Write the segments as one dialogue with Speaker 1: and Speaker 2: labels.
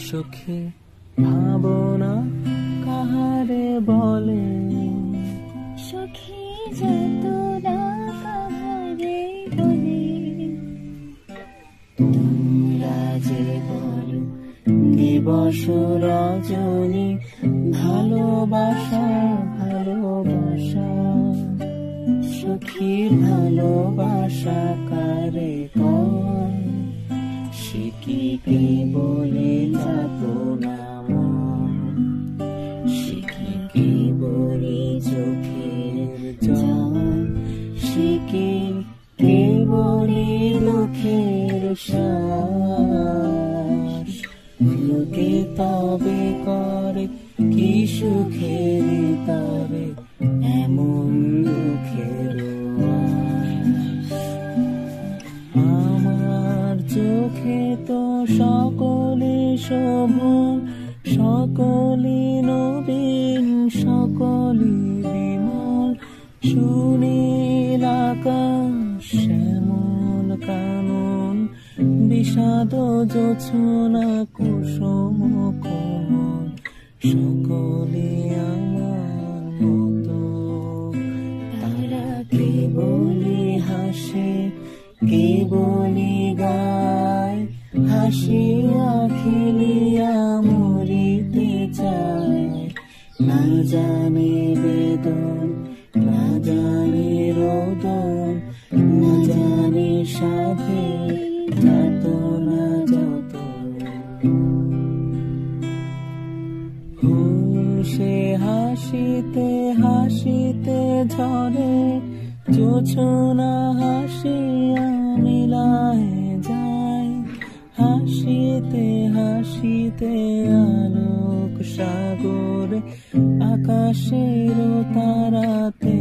Speaker 1: সখী ভাবনা কাহারে বলে,
Speaker 2: সখী যাতনা কাহারে বলে।
Speaker 1: তোমরা যে বলো দিবস রজনী, ভালোবাসা ভালোবাসা। সখীর ভালোবাসা কারে কয়, সে কি বলে যাতনা মন। সে কি বলে চোখের জল, সে কি বলে দুঃখের শ্বাস। লোকে তবে করে কি সুখের তবে এমন দুঃখের আশ। আমার চোখে তো সকলে শোভন, সকলে নবীন, সকলে বিমল। সুনীল আকাশ শ্যামল কানন, বিষাদ জোছনা কুসুম কোমল। সকলে আমার মতো, তারা কে বলি হাসে, কে বলি গায়। হাসিয়া খেলিয়া মরিতে চায়, না জানে বেদন, না জানে রোদন, না জানে সাধে যাতনা যত। সে হাসিতে হাসিতে ঝরে, জোছনা হাসিয়া মিলায় যায়। হাসিতে হাসিতে আলোক সাগরে, আকাশের তারাতে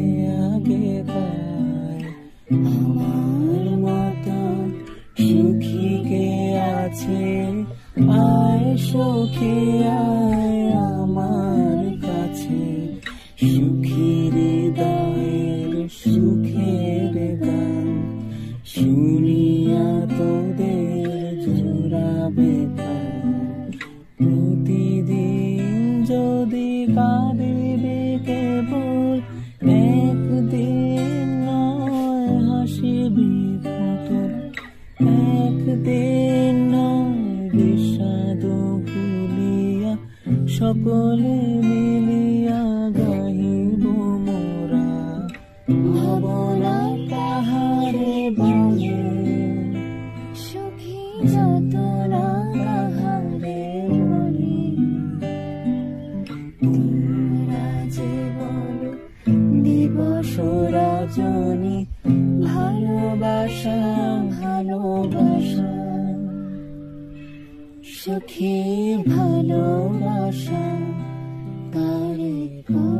Speaker 1: আগে পায়। আমার মতো সুখী কে আছে, আয় সখী আয় আমার কাছে। সুখীর হৃদয়ের সুখের গান, শুনিয়া তোদের জোড়াবে প্রাণ। প্রতিদিন যদি কাঁদিবে কেবল, একদিন নয় হাসিবি পুতুল। একদিন নয় বিষাদ ভুলিয়া, সকলে মিলিয়া গাহিব মোরা। ভাবনা কাহারে বলে,
Speaker 2: সখী যাতনা কাহারে বলে।
Speaker 1: তোমরা যে বলো দিবস রজনী, ভালোবাসা ভালোবাসা। সখী ভালোবাসা কারে কয়।